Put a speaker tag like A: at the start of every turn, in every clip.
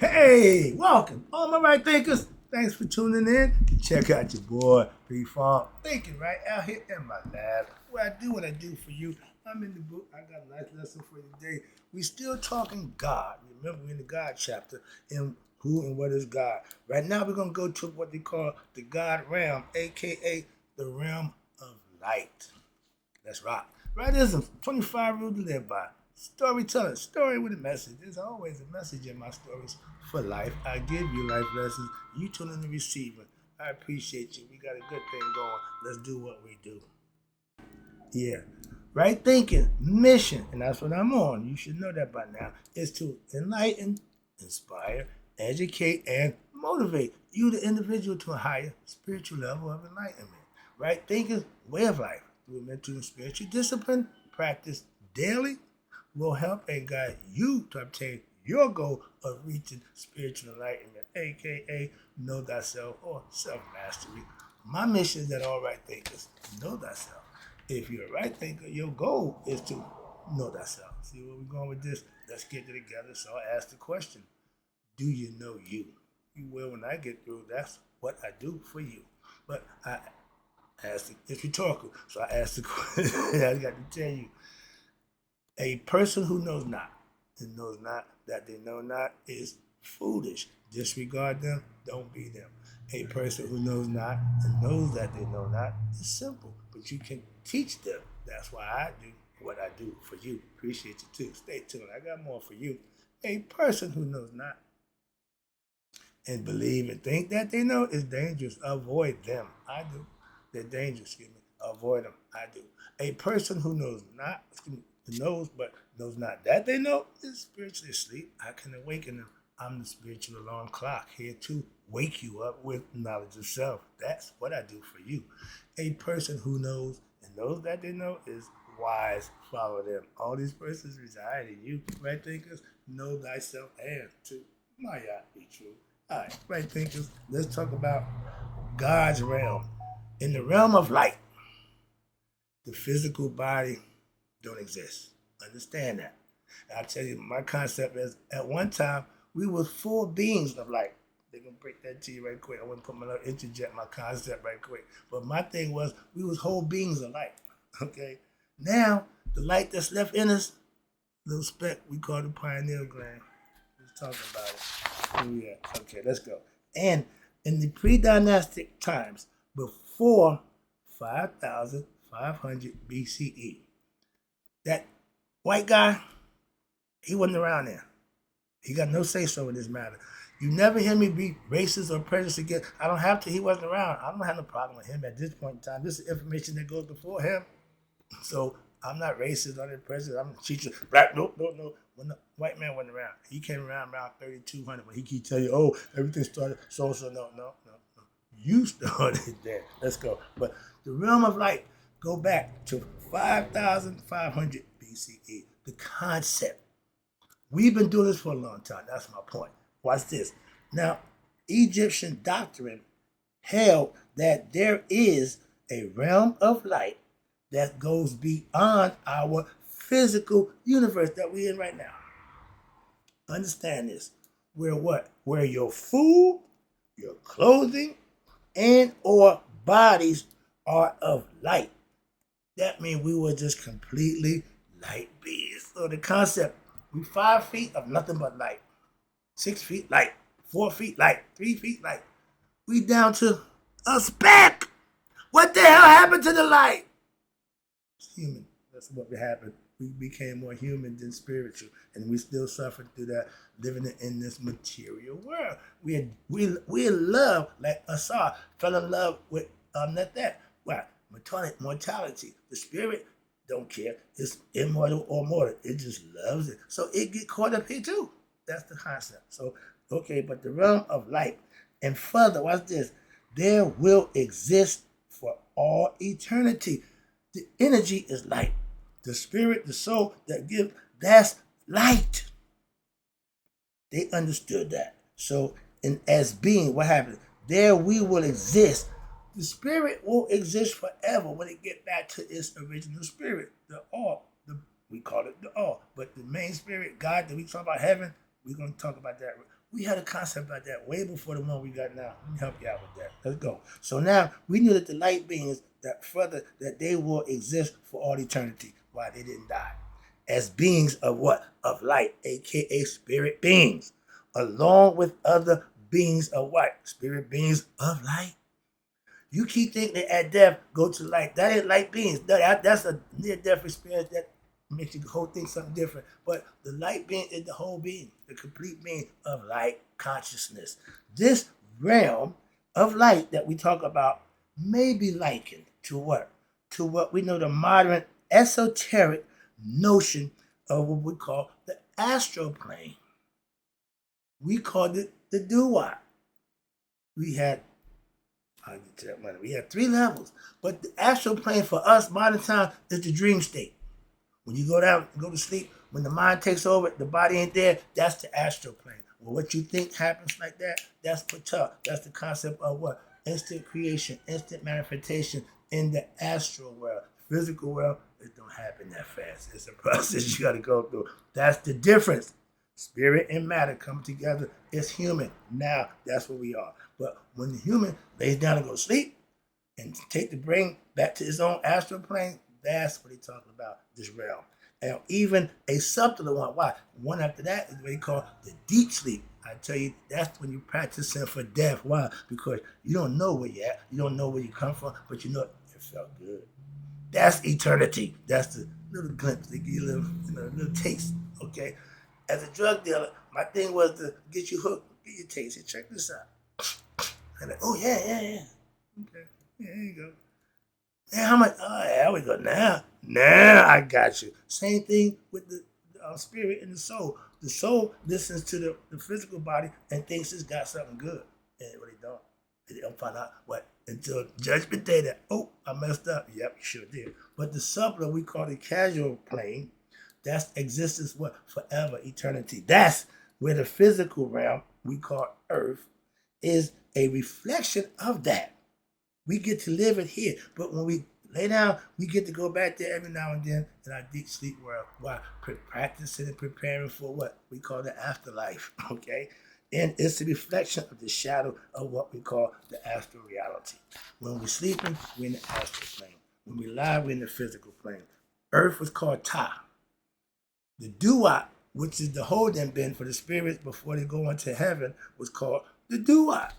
A: Hey, welcome, all my right thinkers. Thanks for tuning in. Check out your boy, P-Funk. Thinking right out here in my lab. Where I do what I do for you. I'm in the book. I got a nice lesson for you today. We still talking God. Remember, we're in the God chapter. And who and what is God? Right now, we're going to go to what they call the God realm, a.k.a. the realm of light. That's right. Writism, 25 rules to live by. Storytelling, story with a message. There's always a message in my stories for life. I give you life lessons. You tune in the receiver. I appreciate you. We got a good thing going. Let's do what we do. Yeah. Right thinking, mission, and that's what I'm on. You should know that by now, is to enlighten, inspire, educate, and motivate you, the individual, to a higher spiritual level of enlightenment. Right thinking, way of life, through mental and spiritual discipline, practice daily, will help and guide you to obtain your goal of reaching spiritual enlightenment, aka know thyself or self-mastery. My mission is that all right thinkers know thyself. If you're a right thinker, your goal is to know thyself. See where we're going with this? Let's get it together. So I ask the question, do you know you? You will when I get through. That's what I do for you. But I ask it's rhetorical. So I ask the question, I got to tell you, a person who knows not and knows not that they know not is foolish. Disregard them, don't be them. A person who knows not and knows that they know not is simple, but you can teach them. That's why I do what I do for you. Appreciate you too. Stay tuned. I got more for you. A person who knows not and believe and think that they know is dangerous. Avoid them. I do. They're dangerous, excuse me. Avoid them. I do. A person who knows not, knows but knows not that they know is spiritually asleep. I can awaken them. I'm the spiritual alarm clock here to wake you up with knowledge of self. That's what I do for you. A person who knows and knows that they know is wise. Follow them. All these persons reside in you. Right thinkers, know thyself and to my be true. All right, right thinkers, let's talk about God's realm. In the realm of light, the physical body don't exist. Understand that. And I'll tell you, my concept is at one time, we were full beings of light. They're going to break that to you right quick. I want to interject my concept right quick. But my thing was, we was whole beings of light. Okay? Now, the light that's left in us, little speck we call the pineal gland. Let's talk about it. Oh, yeah. Okay, let's go. And in the pre-dynastic times, before 5,500 BCE, that white guy, he wasn't around there. He got no say-so in this matter. You never hear me be racist or prejudiced against. I don't have to. He wasn't around. I don't have no problem with him at this point in time. This is information that goes before him. So I'm not racist or prejudiced. I'm a teacher. Black, no. When the white man wasn't around, he came around 3,200. But he keep telling you, oh, everything started so. No. You started there. Let's go. But the realm of light, go back to 5,500 BCE. The concept. We've been doing this for a long time. That's my point. Watch this. Now, Egyptian doctrine held that there is a realm of light that goes beyond our physical universe that we're in right now. Understand this. Where what? Where your food, your clothing, and or bodies are of light. That means we were just completely light beings. So the concept, we 5 feet of nothing but light. 6 feet light. 4 feet light. 3 feet light. We down to a speck. What the hell happened to the light? It's human. That's what happened. We became more human than spiritual, and we still suffer through that, living in this material world. We in love, like Asar fell in love with not that. Why? Mortality. The spirit don't care. It's immortal or mortal. It just loves it. So it get caught up here too. That's the concept. So, okay, but the realm of light. And further, watch this. There will exist for all eternity. The energy is light. The spirit, the soul that give, that's light. They understood that. So, as being, what happens? There we will exist. The spirit will exist forever when it get back to its original spirit, the all. We call it the all. But the main spirit, God, that we talk about heaven, we're going to talk about that We had a concept about that way before the one we got now. Let me help you out with that. Let's go. So now we knew that the light beings that they will exist for all eternity. Why they didn't die. As beings of what? Of light, aka spirit beings. Along with other beings of what? Spirit beings of light. You keep thinking that at death, go to light. That ain't light beings. That's a near-death experience that makes you whole think something different. But the light being is the whole being, the complete being of light consciousness. This realm of light that we talk about may be likened to what? To what we know the modern esoteric notion of what we call the astral plane. We called it the doo-wop. I'll get to that money. We had 3 levels. But the astral plane for us, modern time, is the dream state. When you go down, go to sleep, when the mind takes over, the body ain't there, that's the astral plane. Well, what you think happens like that, that's patah. That's the concept of what? Instant creation, instant manifestation in the astral world. Physical world, it don't happen that fast. It's a process you got to go through. That's the difference. Spirit and matter come together. It's human. Now, that's what we are. But when the human lays down and goes to sleep and take the brain back to its own astral plane, that's what he's talking about, this realm. And even a subtler one. Why? One after that is what they call the deep sleep. I tell you, that's when you're practicing for death. Why? Because you don't know where you're at. You don't know where you come from, but you know it felt good. That's eternity. That's the little glimpse. They give you a little taste, okay? As a drug dealer, my thing was to get you hooked, get your taste. Hey, check this out. And like, oh, yeah. Okay, yeah, there you go. Man, how much? Oh, there we go. Now I got you. Same thing with the spirit and the soul. The soul listens to the physical body and thinks it's got something good. And what they don't. They don't find out what until judgment day that, oh, I messed up. Yep, you sure did. But the subtler, we call the casual plane, that's existence, what? Forever, eternity. That's where the physical realm, we call earth, is a reflection of that. We get to live it here. But when we lay down, we get to go back there every now and then in our deep sleep world while practicing and preparing for what we call the afterlife, okay? And it's a reflection of the shadow of what we call the astral reality. When we're sleeping, we're in the astral plane. When we're alive, we're in the physical plane. Earth was called Ta. The doo-wop, which is the holding bin for the spirits before they go into heaven, was called the doo-wop,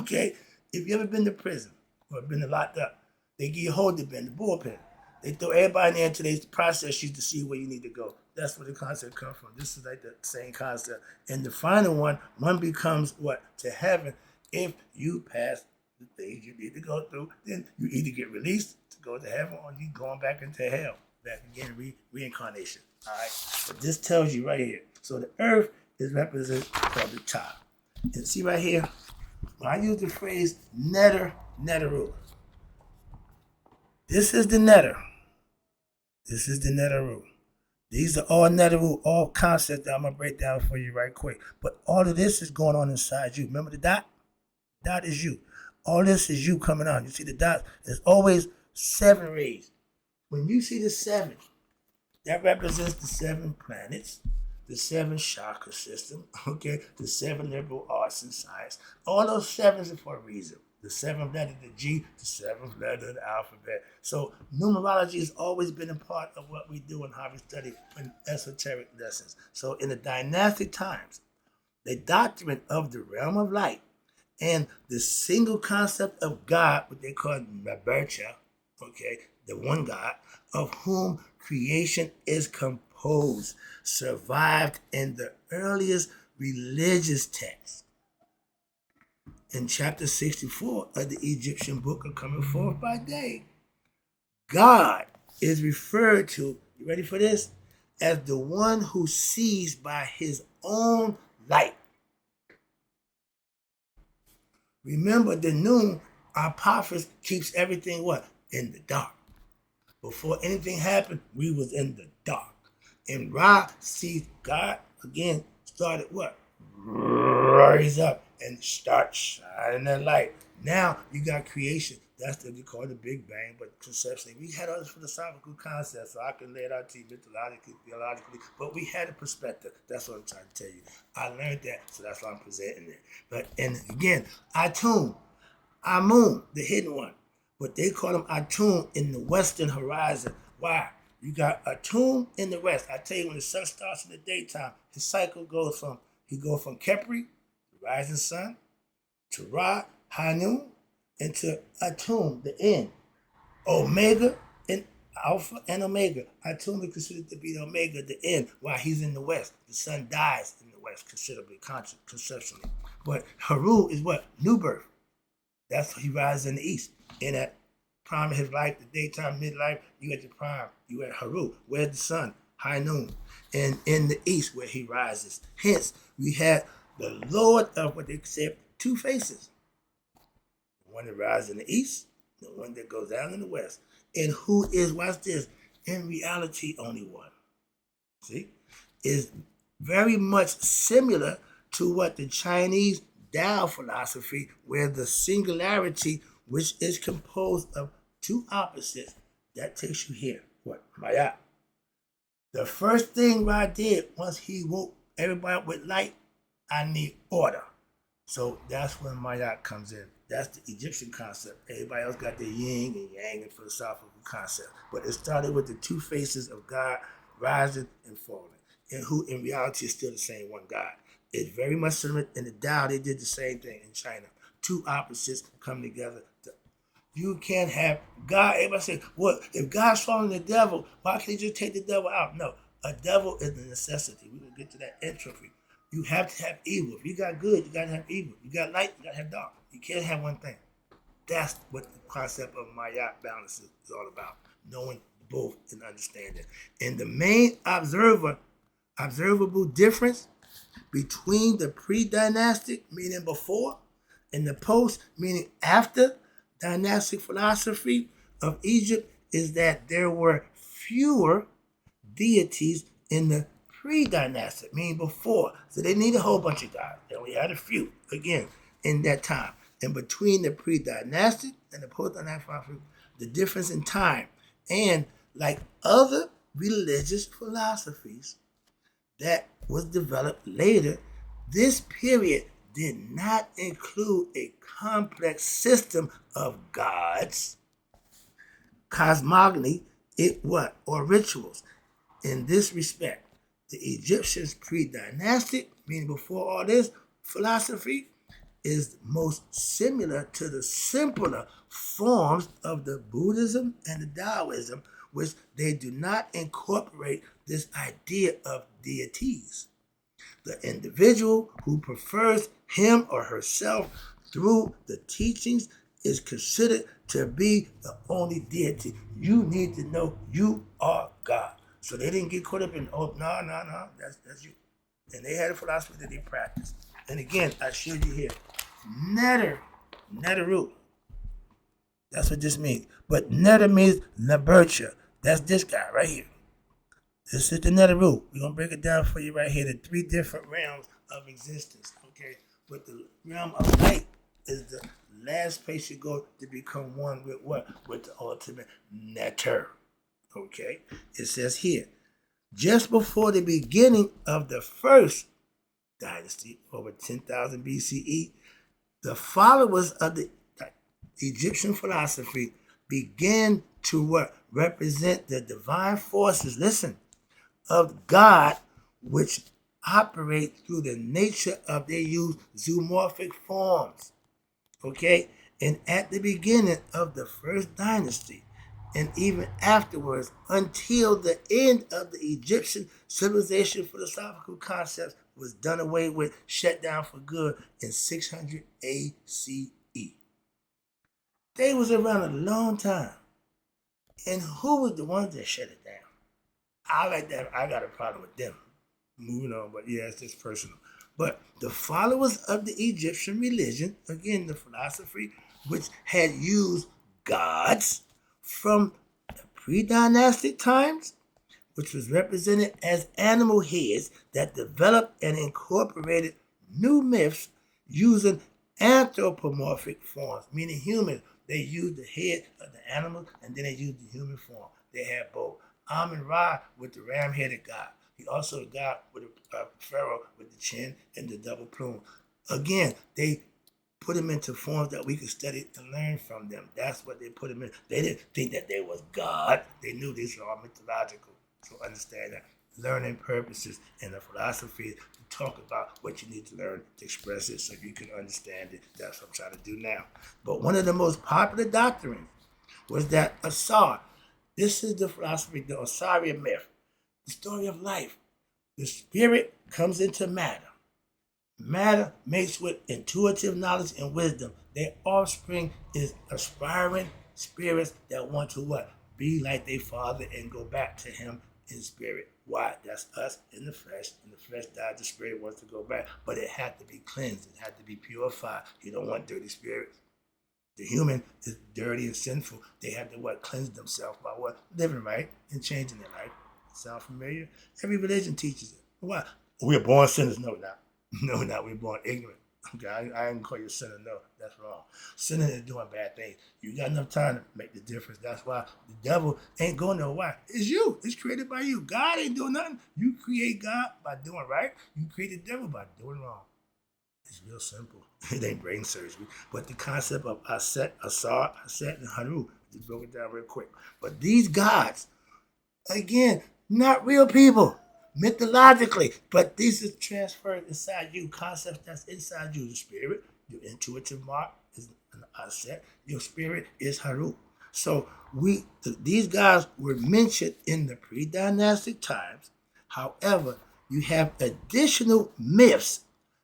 A: okay? If you ever been to prison or been locked up, they give you a holding bin, the bullpen. They throw everybody in there until they process you to see where you need to go. That's where the concept comes from. This is like the same concept. And the final one becomes what? To heaven. If you pass the things you need to go through, then you either get released to go to heaven or you going back into hell. Back again, reincarnation. All right? But this tells you right here. So the earth is represented called the top. And see right here, when I use the phrase netter-ruler. This is the netter. This is the netter-ruler. These are all netter-ruler, all concepts that I'm going to break down for you right quick. But all of this is going on inside you. Remember the dot? Dot is you. All this is you coming out. You see the dot? There's always 7 rays. When you see the 7, that represents the 7 planets, the 7 chakra system, okay, the 7 liberal arts and science. All those 7s are for a reason. The 7th letter of the G, the 7th letter of the alphabet. So numerology has always been a part of what we do and how we study in esoteric lessons. So in the dynastic times, the doctrine of the realm of light and the single concept of God, what they call Mabercha, okay, the one God, of whom creation is composed, survived in the earliest religious texts. In chapter 64 of the Egyptian book of Coming Forth by Day, God is referred to, you ready for this? As the one who sees by his own light. Remember, the noon, Apophis, keeps everything what? In the dark. Before anything happened, we was in the dark. And Ra sees God, again, started what? Rise up and start shining that light. Now you got creation. That's what we call the Big Bang, but conceptually, we had other philosophical concepts, so I can lay it out to you mythologically, theologically, but we had a perspective. That's what I'm trying to tell you. I learned that, so that's why I'm presenting it. But, and again, Atum, Amun, the hidden one, but they call him Atum in the western horizon. Why? You got Atum in the west. I tell you, when the sun starts in the daytime, his cycle goes from, Kepri, the rising sun, to Ra, Hanun, into Atum, the end. Omega and Alpha and Omega. Atum is considered to be the Omega, the end, while he's in the west. The sun dies in the west, considerably, conceptually. But Haru is what? New birth. That's he rises in the east. In that prime of his life, the daytime, midlife, you at the prime. You at Haru. Where's the sun? High noon. And in the east where he rises. Hence, we have the Lord of what they say two faces. The one that rises in the east, the one that goes down in the west. And who is, watch this, in reality only one. See? Is very much similar to what the Chinese Tao philosophy, where the singularity, which is composed of two opposites, that takes you here. What? Maya. The first thing Ra did once he woke everybody up with light, I need order. So that's when Maya comes in. That's the Egyptian concept. Everybody else got the yin and yang and philosophical concept. But it started with the two faces of God rising and falling, and who in reality is still the same one God. It's very much similar in the Tao. They did the same thing in China. Two opposites come together. You can't have God. Everybody says, well, if God's following the devil, why can't he just take the devil out? No, a devil is a necessity. We're going to get to that entropy. You have to have evil. If you got good, you got to have evil. You got light, you got to have dark. You can't have one thing. That's what the concept of Maya balance is all about. Knowing both and understanding. And the main observable difference between the pre-dynastic, meaning before, and the post, meaning after, dynastic philosophy of Egypt is that there were fewer deities in the pre-dynastic, meaning before. So they need a whole bunch of gods. They only had a few, again, in that time. And between the pre-dynastic and the post-dynastic philosophy, the difference in time. And like other religious philosophies that was developed later, this period did not include a complex system of gods, cosmogony, or rituals. In this respect, the Egyptians pre-dynastic, meaning before all this philosophy, is most similar to the simpler forms of the Buddhism and the Taoism, which they do not incorporate this idea of deities. The individual who prefers him or herself through the teachings is considered to be the only deity. You need to know you are God. So they didn't get caught up in, oh, no, that's you. And they had a philosophy that they practiced. And again, I showed you here, Neteru. That's what this means. But Neter means Nabercha. That's this guy right here. This is the Neteru. We're going to break it down for you right here. The three different realms of existence. Okay? But the realm of light is the last place you go to become one with what? With the ultimate Neter. Okay? It says here, just before the beginning of the first dynasty, over 10,000 BCE, the followers of the Egyptian philosophy began to what? Represent the divine forces, listen, of God, which operate through the nature of their use zoomorphic forms. Okay? And at the beginning of the first dynasty, and even afterwards, until the end of the Egyptian civilization, philosophical concepts was done away with, shut down for good in 600 ACE. They was around a long time. And who was the ones that shut it down? I like that. I got a problem with them. Moving on, but yeah, it's just personal. But the followers of the Egyptian religion, again, the philosophy, which had used gods from the pre-dynastic times, which was represented as animal heads that developed and incorporated new myths using anthropomorphic forms, meaning humans, They used the head of the animal and then they used the human form. They had both. Amun-Ra with the ram-headed god. He also a god with a pharaoh with the chin and the double plume. Again, they put him into forms that we could study and learn from them. That's what they put him in. They didn't think that they was God. They knew these were all mythological. So understand that. Learning purposes and the philosophy to talk about what you need to learn to express it so you can understand it. That's what I'm trying to do now. But one of the most popular doctrines was that Asar. This is the philosophy, the Osirian myth, the story of life. The spirit comes into matter. Matter makes with intuitive knowledge and wisdom. Their offspring is aspiring spirits that want to what? Be like their father and go back to him in spirit. Why? That's us in the flesh. In the flesh died, the spirit wants to go back. But it had to be cleansed. It had to be purified. You don't want dirty spirits. The human is dirty and sinful. They have to what? Cleanse themselves by what? Living right and changing their life. Sound familiar? Every religion teaches it. Why? We're born sinners. No, not. No, not. We're born ignorant. Okay, I ain't call you a sinner. No, that's wrong. Sinning is doing bad things. You got enough time to make the difference. That's why the devil ain't going nowhere. It's you. It's created by you. God ain't doing nothing. You create God by doing right. You create the devil by doing wrong. It's real simple. It ain't brain surgery. But the concept of Aset, Asar, Aset, and Haru, just broke it down real quick. But these gods, again, not real people, mythologically, but these are transferred inside you, concepts that's inside you. The spirit, your intuitive mark is an Aset, your spirit is Haru. So these guys were mentioned in the pre-dynastic times. However, you have additional myths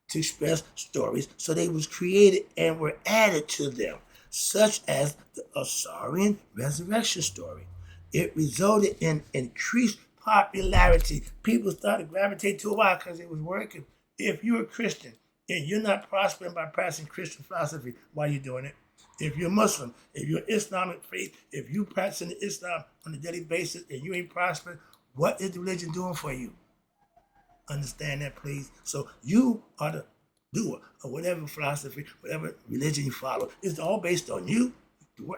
A: to express stories, so they was created and were added to them, such as the Osirian resurrection story. It resulted in increased popularity. People started gravitating to it. Why? Because it was working. If you're a Christian and you're not prospering by practicing Christian philosophy, why are you doing it? If you're Muslim, if you're Islamic faith, if you practicing Islam on a daily basis and you ain't prospering, what is the religion doing for you? Understand that, please. So you are the doer of whatever philosophy, whatever religion you follow. It's all based on you.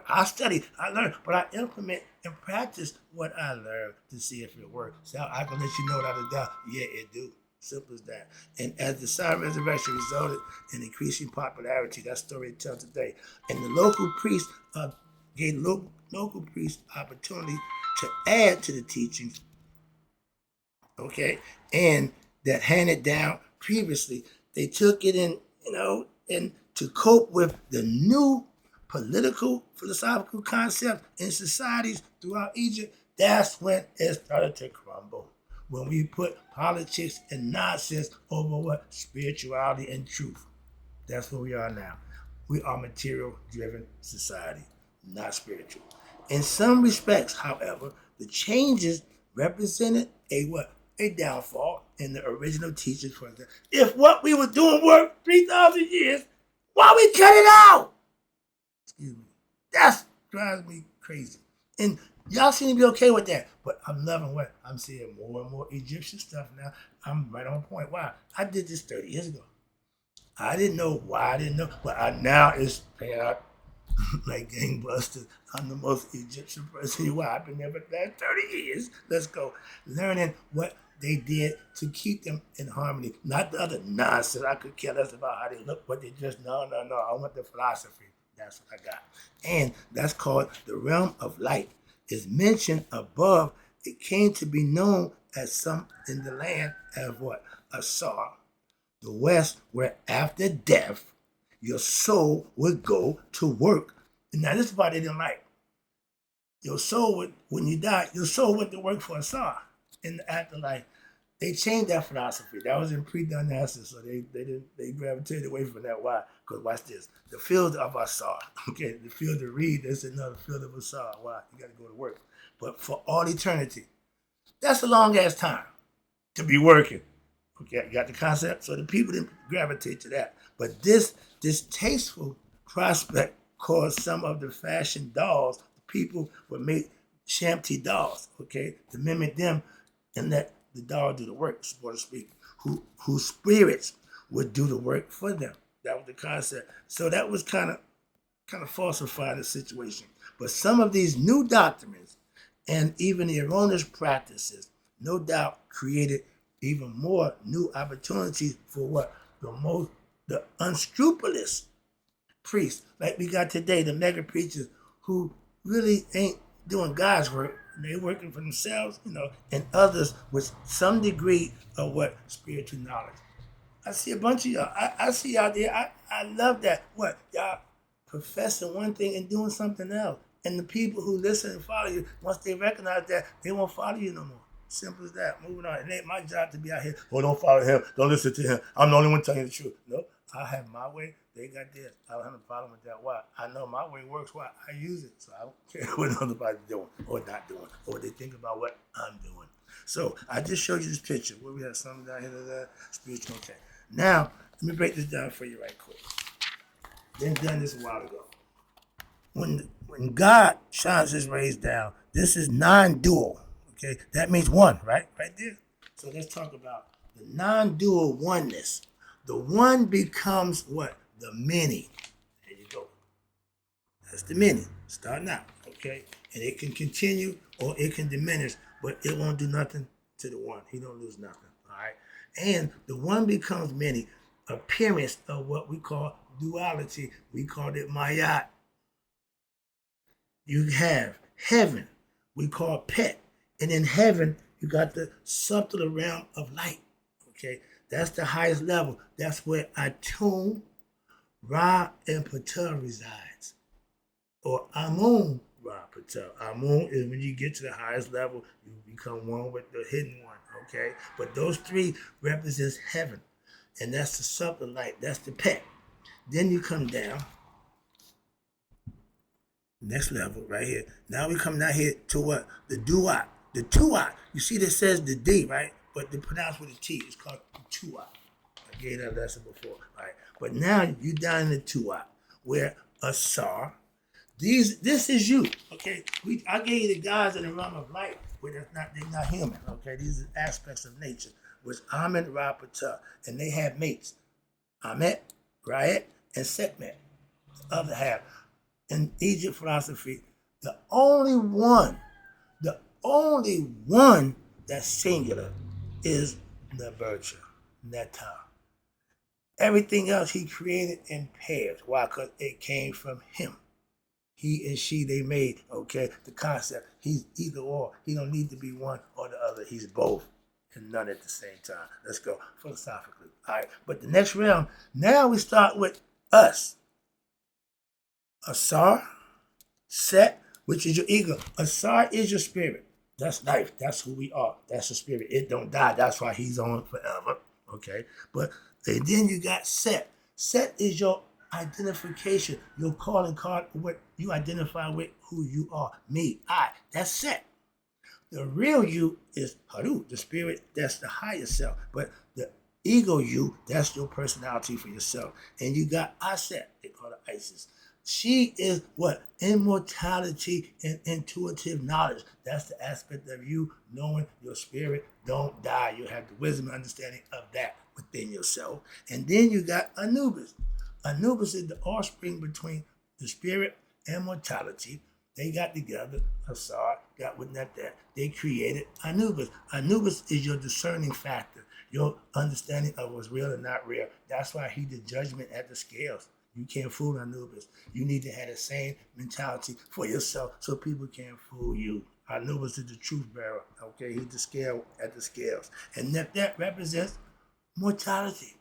A: I study, I learn, but I implement and practice what I learn to see if it works. So I can let you know without a doubt, yeah, it do. Simple as that. And as the Osirian resurrection resulted in increasing popularity, that story it tells today. And the local priest gave local priests opportunity to add to the teachings, okay, and that handed down previously. They took it in, and to cope with the new political, philosophical concepts in societies throughout Egypt, that's when it started to crumble. When we put politics and nonsense over what? Spirituality and truth. That's where we are now. We are material-driven society, not spiritual. In some respects, however, the changes represented a what? A downfall in the original teachings. For example, if what we were doing worked 3,000 years, why we cut it out? Excuse me. That drives me crazy. And y'all seem to be okay with that. But I'm loving what I'm seeing more and more Egyptian stuff now. I'm right on point. Why? I did this 30 years ago. I didn't know why I didn't know. But now it's paying out like gangbusters. I'm the most Egyptian person you are. I've been there for the last 30 years. Let's go. Learning what they did to keep them in harmony. Not the other nonsense. I could care less about how they look, but they just, no. I want the philosophy. That's what I got. And that's called the realm of light. It's mentioned above. It came to be known as some in the land as what? Asar. The West, where after death, your soul would go to work. And now this is what they didn't like. Your soul would, when you die, your soul went to work for Asar in the afterlife. They changed that philosophy. That was in pre-dynastic, so they gravitated away from that. Why? Because watch this. The field of Asar, okay, the field of Reed, there's another field of Asar. Why? You got to go to work. But for all eternity, that's a long ass time to be working. Okay, you got the concept? So the people didn't gravitate to that. But this distasteful prospect caused some of the fashion dolls, the people would make Shamti dolls, okay, to mimic them and let the doll do the work, so to speak, whose spirits would do the work for them. That was the concept. So that was kind of kind of falsify the situation. But some of these new doctrines and even the erroneous practices, no doubt, created even more new opportunities for what the unscrupulous priests like we got today, the mega preachers who really ain't doing God's work. They're working for themselves, and others with some degree of what spiritual knowledge. I see a bunch of y'all. I see y'all there. I love that. What y'all professing one thing and doing something else. And the people who listen and follow you, once they recognize that, they won't follow you no more. Simple as that. Moving on. It ain't my job to be out here. Oh, don't follow him. Don't listen to him. I'm the only one telling you the truth. No, I have my way. They got theirs. I don't have a problem with that. Why? I know my way works. Why? I use it. So I don't care what nobody's doing or not doing or what they think about what I'm doing. So I just showed you this picture. Where we have something down here that spiritual. Okay. Now, let me break this down for you right quick. Been done this a while ago. When God shines his rays down, this is non-dual. Okay, that means one, right? Right there. So let's talk about the non-dual oneness. The one becomes what? The many. There you go. That's the many. Starting out, okay? And it can continue or it can diminish, but it won't do nothing to the one. He don't lose nothing, all right? And the one becomes many. Appearance of what we call duality. We call it mayat. You have heaven, we call pet. And in heaven, you got the subtler realm of light. Okay, that's the highest level. That's where Atum, Ra, and Ptah resides. Or Amun, Ra, Ptah. Amun is when you get to the highest level, you become one with the hidden one. Okay, but those three represents heaven. And that's the subtler light. That's the pet. Then you come down. Next level right here. Now we come down here to what? The duat. The tuat. You see that says the D, right? But they pronounce with a T. It's called the tuat. I gave that lesson before, right? But now you down in the tuat, where Asar. This is you, okay? I gave you the guys in the realm of light, where they're not human, okay? These are aspects of nature, which Amen, Ra, Ptah, and they have mates, Amet, Riet, and Setmet, the other half. In Egypt philosophy, the only one that's singular is Nebercha, Neta. Everything else he created in pairs. Why? Because it came from him. He and she, they made, okay, the concept. He's either or. He don't need to be one or the other. He's both and none at the same time. Let's go philosophically. All right, but the next round, now we start with us. Asar, Set, which is your ego. Asar is your spirit. That's life. That's who we are. That's the spirit. It don't die. That's why he's on forever. Okay? But and then you got Set. Set is your identification. Your calling card, what you identify with who you are. Me, I. That's Set. The real you is Haru, the spirit, that's the higher self. But the ego you, that's your personality for yourself. And you got Aset, they call it Isis. She is what? Immortality and intuitive knowledge. That's the aspect of you knowing your spirit don't die. You have the wisdom and understanding of that within yourself. And then you got Anubis. Anubis is the offspring between the spirit and mortality. They got together, Asar got with that. They created Anubis. Anubis is your discerning factor, your understanding of what's real and not real. That's why he did judgment at the scales. You can't fool Anubis. You need to have the same mentality for yourself so people can't fool you. Anubis is the truth bearer. Okay, he's the scale at the scales. And that represents mortality.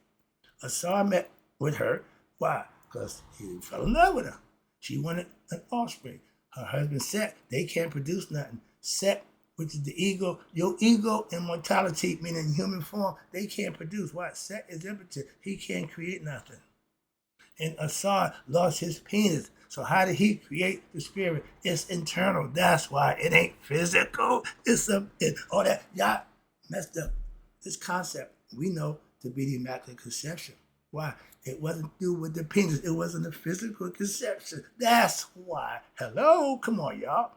A: Asar met with her. Why? Because he fell in love with her. She wanted an offspring. Her husband Set, they can't produce nothing. Set, which is the ego, your ego and mortality, meaning human form, they can't produce. Why? Set is impotent. He can't create nothing. And Asar lost his penis. So how did he create the spirit? It's internal. That's why it ain't physical. It's all that. Y'all messed up. This concept we know to be the Immaculate Conception. Why? It wasn't due with the penis. It wasn't a physical conception. That's why. Hello? Come on, y'all.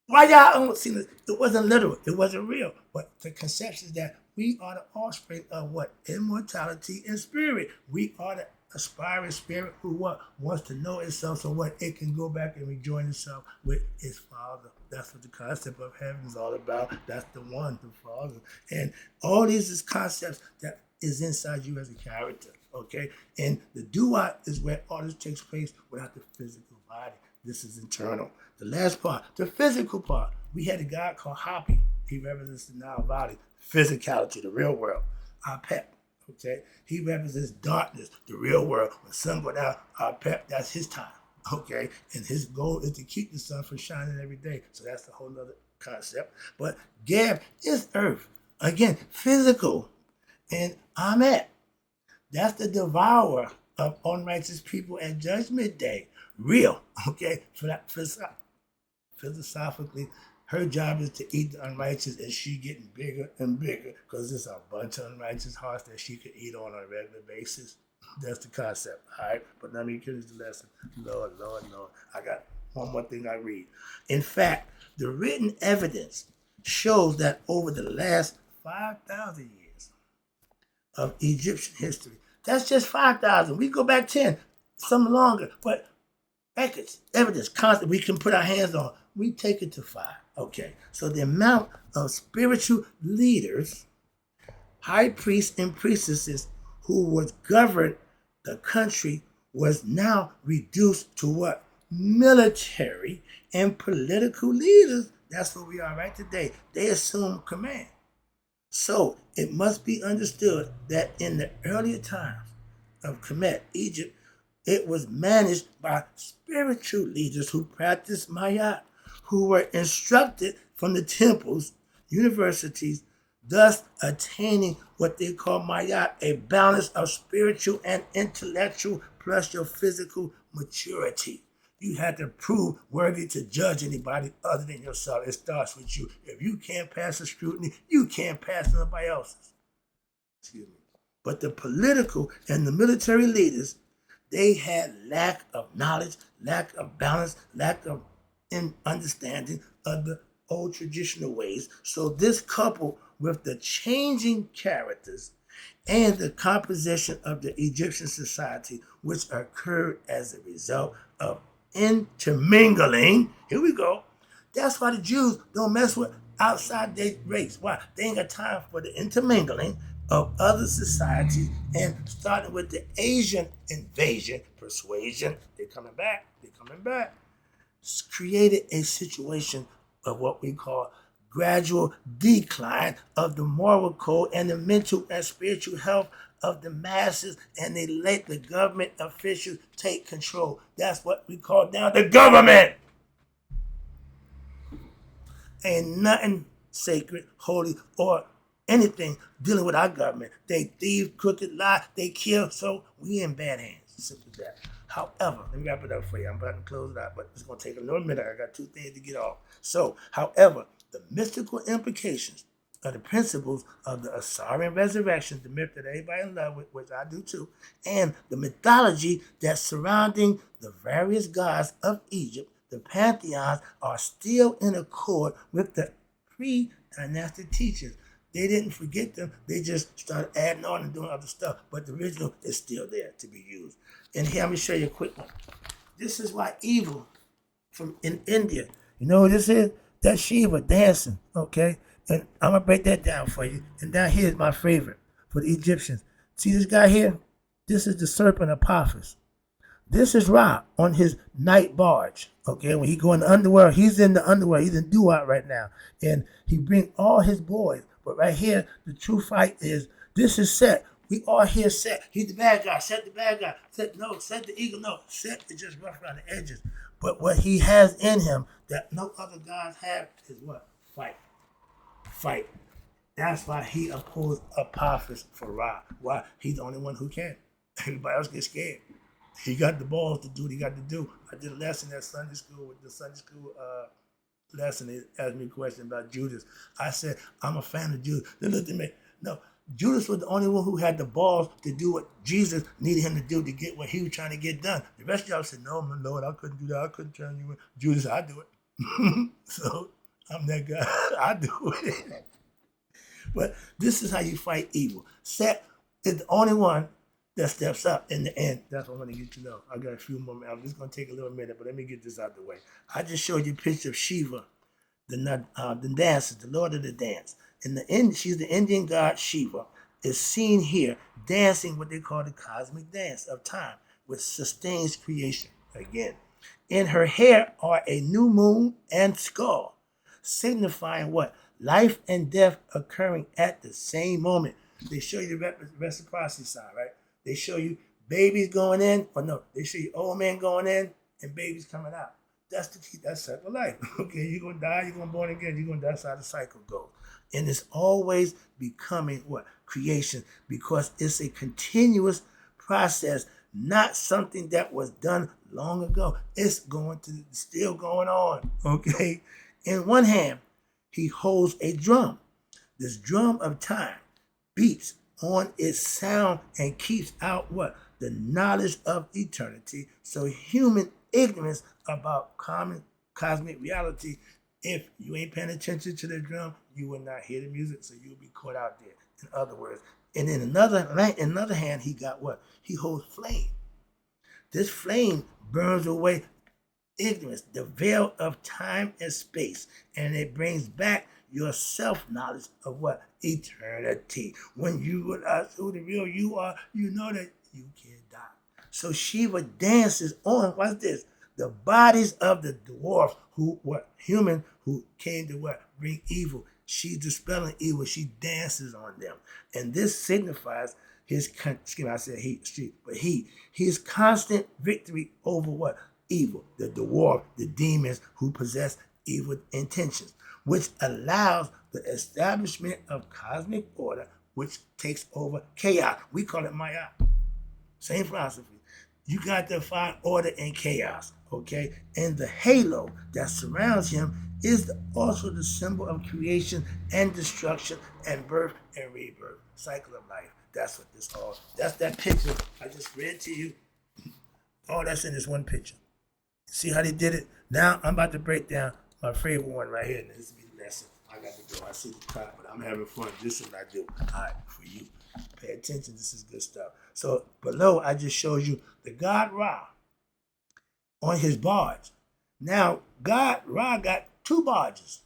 A: Why y'all don't see this? It wasn't literal. It wasn't real. But the conception is that we are the offspring of what? Immortality and spirit. We are the aspiring spirit who what wants to know itself so what it can go back and rejoin itself with its Father. That's what the concept of heaven is all about. That's the one, the Father. And all these is concepts that is inside you as a character. Okay? And the duat is where all this takes place without the physical body. This is internal. The last part, the physical part. We had a guy called Hoppy. He represents the Nile Valley, physicality, the real world. Our pep. Okay, he represents darkness, the real world. When sun go down, our pep, that's his time. Okay, and his goal is to keep the sun from shining every day. So that's a whole other concept. But Gab is earth. Again, physical. And Amet, that's the devourer of unrighteous people at Judgment Day. Real. Okay, philosophically, her job is to eat the unrighteous, and she getting bigger and bigger because there's a bunch of unrighteous hearts that she could eat on a regular basis. That's the concept, all right? But let me finish the lesson. Lord. I got one more thing I read. In fact, the written evidence shows that over the last 5,000 years of Egyptian history, that's just 5,000. We go back 10, some longer, but records, evidence, constant, we can put our hands on. We take it to 5. Okay, so the amount of spiritual leaders, high priests and priestesses who would govern the country was now reduced to what? Military and political leaders. That's what we are right today. They assume command. So it must be understood that in the earlier times of Kemet, Egypt, it was managed by spiritual leaders who practiced Mayat, who were instructed from the temples, universities, thus attaining what they call Mayat, a balance of spiritual and intellectual plus your physical maturity. You had to prove worthy to judge anybody other than yourself. It starts with you. If you can't pass the scrutiny, you can't pass nobody else's. Excuse me. But the political and the military leaders, they had lack of knowledge, lack of balance, lack of understanding of the old traditional ways. So this coupled with the changing characters and the composition of the Egyptian society, which occurred as a result of intermingling. Here we go. That's why the Jews don't mess with outside their race. Why? They ain't got time for the intermingling of other societies, and starting with the Asian invasion, persuasion, they're coming back, created a situation of what we call gradual decline of the moral code and the mental and spiritual health of the masses, and they let the government officials take control. That's what we call now the government. Ain't nothing sacred, holy, or anything dealing with our government. They thieve, crooked, lie, they kill, so we in bad hands. Simple as that. However, let me wrap it up for you. I'm about to close it out, but it's going to take another minute. I got 2 things to get off. So, however, the mystical implications of the principles of the Assyrian resurrection, the myth that everybody in love with, which I do too, and the mythology that's surrounding the various gods of Egypt, the pantheons, are still in accord with the pre-dynastic teachings. They didn't forget them. They just started adding on and doing other stuff. But the original is still there to be used. And here, let me show you a quick one. This is why evil from in India. You know what this is? That's Shiva dancing, okay? And I'm going to break that down for you. And down here is my favorite for the Egyptians. See this guy here? This is the serpent Apophis. This is Ra on his night barge, okay? When he go in the underworld, he's in the underworld. He's in Duat right now. And he bring all his boys. But right here, the true fight is, this is Set. We all here Set. He's the bad guy. Set the bad guy. Set the eagle. No, Set is just rough around the edges. But what he has in him that no other gods have is what? Fight. That's why he opposed Apophis for Ra. Why? He's the only one who can. Everybody else gets scared. He got the balls to do what he got to do. I did a lesson at Sunday school with the Sunday school lesson. They asked me a question about Judas. I said, I'm a fan of Judas. They looked at me. No, Judas was the only one who had the balls to do what Jesus needed him to do to get what he was trying to get done. The rest of y'all said, no, my Lord, I couldn't do that. I couldn't turn you in. Judas, I do it. So I'm that guy. I do it. But this is how you fight evil. Set is the only one that steps up in the end. That's what I want to get you to know. I got a few more minutes. I'm just going to take a little minute, but let me get this out of the way. I just showed you a picture of Shiva, the dancer, the lord of the dance. In the end, she's the Indian god Shiva, is seen here dancing what they call the cosmic dance of time, which sustains creation. Again, in her hair are a new moon and skull, signifying what? Life and death occurring at the same moment. They show you the reciprocity sign, right? They show you babies going in, or no, they show you old men going in and babies coming out. That's the key. That's cycle life. Okay, you're gonna die, you're gonna born again, you're gonna die. That's how the cycle goes. And it's always becoming what? Creation, because it's a continuous process, not something that was done long ago. It's still going on. Okay. In one hand, he holds a drum. This drum of time beats on its sound and keeps out what? The knowledge of eternity. So human ignorance about common cosmic reality, if you ain't paying attention to the drum, you will not hear the music, so you'll be caught out there. In other words, and in another hand, he got what? He holds flame. This flame burns away ignorance, the veil of time and space, and it brings back your self-knowledge of what? Eternity. When you realize who the real you are, you know that you can't die. So Shiva dances on, what's this? The bodies of the dwarf human who came to what? Bring evil. She's dispelling evil. She dances on them. And this signifies his constant victory over what? Evil. The dwarf, the demons who possess evil intentions, which allows the establishment of cosmic order, which takes over chaos. We call it Maya. Same philosophy. You got to find order in chaos, okay? And the halo that surrounds him is also the symbol of creation and destruction and birth and rebirth. Cycle of life. That's what this all, that's that picture I just read to you. All that's in this one picture. See how they did it? Now I'm about to break down my favorite one right here. And this will be the lesson. I got to go. I see the time, but I'm having fun. This is what I do. All right, for you. Pay attention. This is good stuff. So below, I just showed you the god Ra on his barge. Now, God Ra got two barges.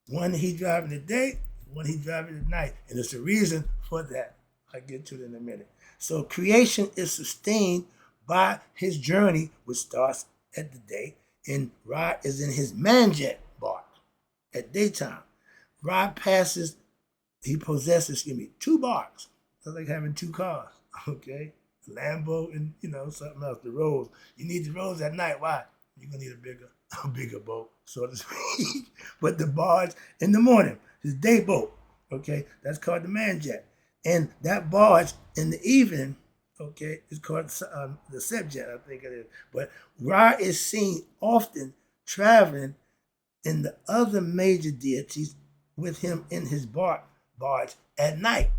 A: One he driving at day, one he driving at night. And there's a reason for that. I'll get to it in a minute. So creation is sustained by his journey, which starts at the day, and Ra is in his manjet bark at daytime. Ra possesses two barks. That's like having two cars, okay? A Lambo and, something else, the Rolls. You need the Rolls at night. Why? You're going to need a bigger boat, so to speak. But the barge in the morning, his day boat, okay? That's called the manjet. And that barge in the evening, okay, is called the subjet, I think it is. But Ra is seen often traveling in the other major deities with him in his barge at night.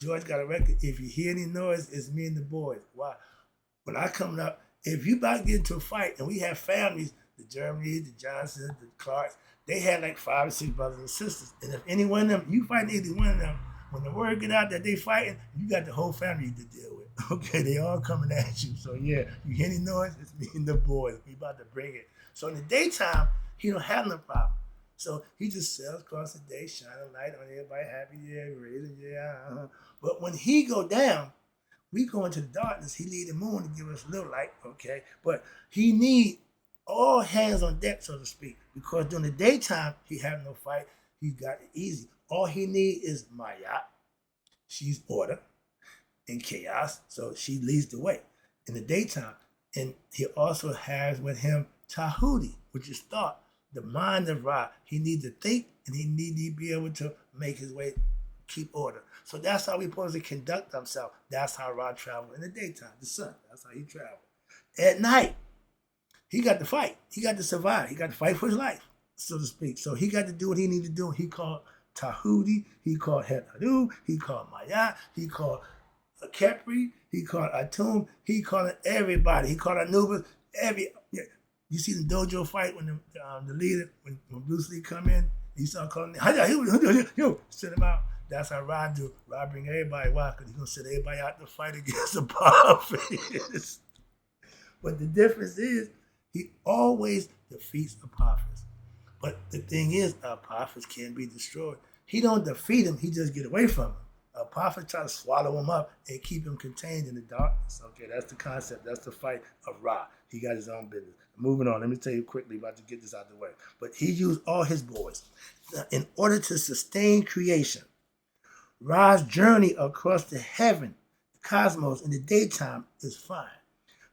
A: George got a record. If you hear any noise, it's me and the boys. Why? When I come up, if you about to get into a fight, and we have families, the Germanys, the Johnsons, the Clarks, they had like 5 or 6 brothers and sisters. And if any one of them, you fight either one of them, when the word get out that they fighting, you got the whole family to deal with. Okay, they all coming at you. So yeah, you hear any noise, it's me and the boys. We about to bring it. So in the daytime, he don't have no problem. So he just sails across the day, shining light on everybody, happy, yeah, raising, yeah. But when he go down, we go into the darkness. He leave the moon to give us a little light, okay? But he need all hands on deck, so to speak, because during the daytime, he have no fight. He got it easy. All he need is Maya. She's order and chaos, so she leads the way in the daytime. And he also has with him Tahuti, which is thought, the mind of Ra. He needs to think, and he needs to be able to make his way, keep order. So that's how we're supposed to conduct ourselves. That's how Ra traveled in the daytime, the sun. That's how he traveled. At night, he got to fight. He got to survive. He got to fight for his life, so to speak. So he got to do what he needed to do. He called Tahuti, he called Henaru, he called Maya, he called Kepri, he called Atum, he called everybody. He called Anubis. You see the dojo fight when the leader, when Bruce Lee come in, he started calling him, yo, send him out. That's how Ra do. Ra bring everybody. Why? Because he's going to send everybody out to fight against Apophis. But the difference is, he always defeats Apophis. But the thing is, Apophis can't be destroyed. He don't defeat him, he just get away from him. Apophis try to swallow him up and keep him contained in the darkness. Okay, that's the concept. That's the fight of Ra. He got his own business. Moving on, let me tell you quickly about to get this out of the way. But he used all his boys in order to sustain creation. Ra's journey across the heaven, the cosmos, in the daytime is fine.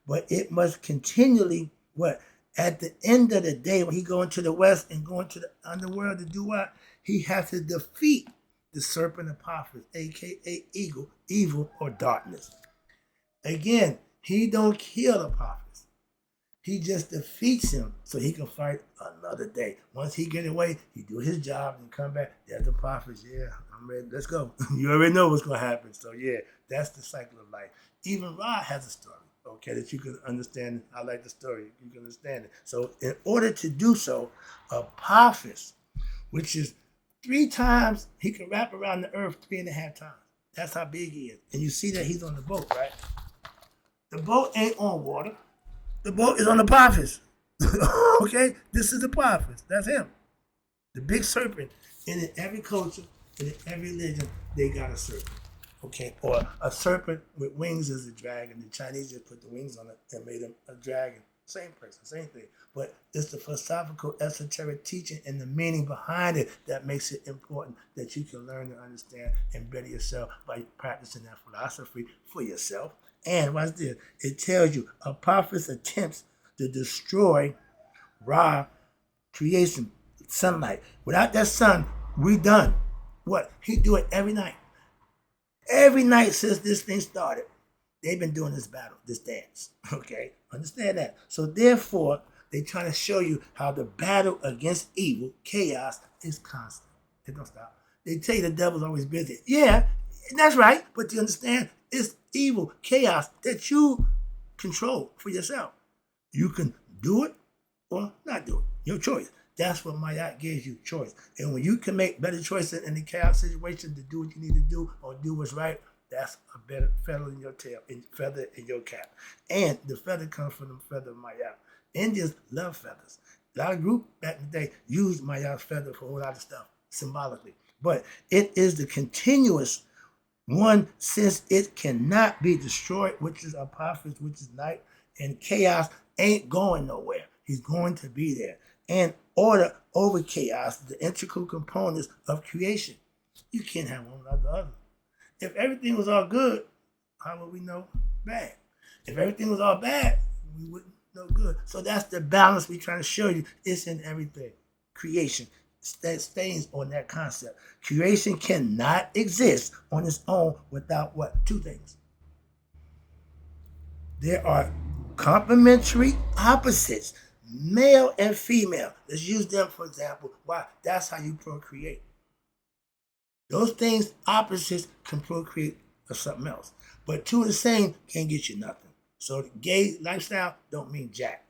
A: But it must continually, what? At the end of the day, when he go into the west and go into the underworld to do what? He has to defeat the serpent Apophis, a.k.a. evil or darkness. Again, he don't kill Apophis. He just defeats him so he can fight another day. Once he get away, he do his job and come back. There's Apophis. Yeah, I'm ready. Let's go. You already know what's going to happen. So yeah, that's the cycle of life. Even Ra has a story. Okay, that you can understand. I like the story. You can understand it. So in order to do so, Apophis, which is 3 times, he can wrap around the earth 3.5 times. That's how big he is. And you see that he's on the boat, right? The boat ain't on water. The boat is on Apophis. Okay? This is Apophis. That's him. The big serpent. And in every culture, and in every religion, they got a serpent. Okay, or a serpent with wings is a dragon. The Chinese just put the wings on it and made him a dragon. Same person, same thing. But it's the philosophical, esoteric teaching and the meaning behind it that makes it important that you can learn and understand and better yourself by practicing that philosophy for yourself. And watch this. It tells you Apophis attempts to destroy Ra creation, sunlight. Without that sun, we done. What? He do it every night. Every night since this thing started, they've been doing this battle, this dance. Okay? Understand that. So therefore, they try to show you how the battle against evil, chaos, is constant. It don't stop. They tell you the devil's always busy. Yeah, that's right. But you understand, it's evil, chaos that you control for yourself. You can do it or not do it. Your choice. That's what Mayat gives you, choice. And when you can make better choices in the chaos situation to do what you need to do or do what's right, that's a better feather in your tail, and feather in your cap. And the feather comes from the feather of Mayat. Indians love feathers. A lot of groups back in the day used Mayat's feather for a whole lot of stuff, symbolically. But it is the continuous one, since it cannot be destroyed, which is Apophis, which is night, and chaos ain't going nowhere. He's going to be there. And order over chaos, the integral components of creation. You can't have one without the other. If everything was all good, how would we know bad? If everything was all bad, we wouldn't know good. So that's the balance we're trying to show you. It's in everything. Creation that stays on that concept. Creation cannot exist on its own without what? 2 things. There are complementary opposites, male and female. Let's use them for example. Why? That's how you procreate. Those things, opposites, can procreate for something else. But 2 of the same can't get you nothing. So the gay lifestyle don't mean jack.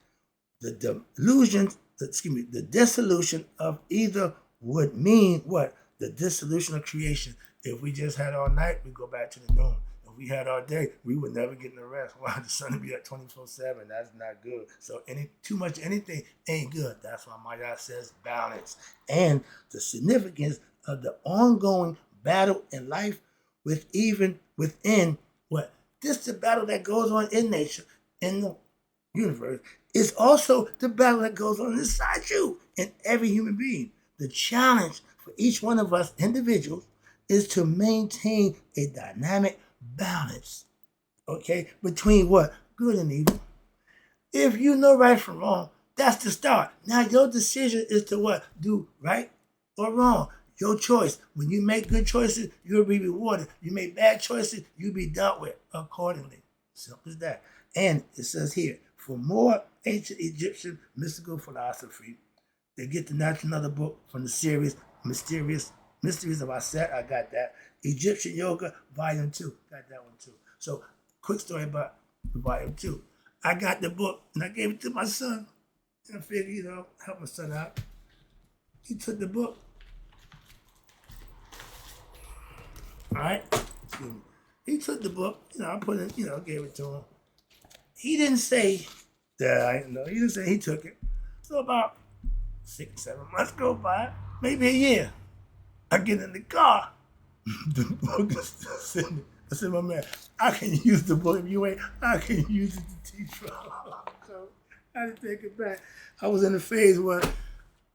A: The dissolution of either would mean what? The dissolution of creation. If we just had all night, we go back to the noon. If we had all day, we would never get no rest. Wow, the sun would be up 24/7. That's not good. So too much anything ain't good. That's why Maya says balance. And the significance of the ongoing battle in life within what? This is the battle that goes on in nature, in the universe. It's also the battle that goes on inside you and every human being. The challenge for each one of us individuals is to maintain a dynamic balance, okay, between what? Good and evil. If you know right from wrong, that's the start. Now your decision is to what? Do right or wrong. Your choice. When you make good choices, you'll be rewarded. You make bad choices, you'll be dealt with accordingly. Simple as that. And it says here, for more ancient Egyptian mystical philosophy, they get the Natural Another book from the series Mysteries of Aset. I got that. Egyptian Yoga, Volume 2. Got that one too. So, quick story about Volume 2. I got the book and I gave it to my son. And I figured, help my son out. He took the book. All right? Excuse me. He took the book, I put it, gave it to him. He didn't say that I didn't know. He didn't say he took it. So about 6, 7 months go by, maybe a year. I get in the car. The book is still sitting there. I said, my man, I can use the book. If you ain't, I can use it to teach you. So I had to take it back. I was in a phase where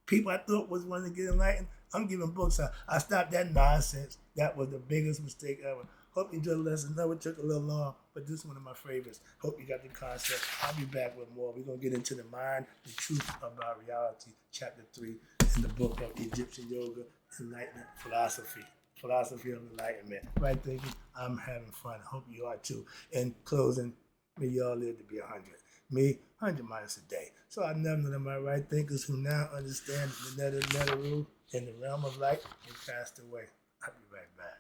A: people I thought was wanting to get enlightened, I'm giving books out. I stopped that nonsense. That was the biggest mistake ever. Hope you enjoyed the lesson. No, it took a little long, but this is one of my favorites. Hope you got the concept. I'll be back with more. We're going to get into the mind, the truth about reality, chapter 3, in the book of Egyptian Yoga, Enlightenment, Philosophy of Enlightenment. Right thinking, I'm having fun. Hope you are too. In closing, may y'all live to be 100. Me, 100 minus a day. So I know none of my right thinkers who now understand the netta rule in the realm of light and passed away. I'll be right back.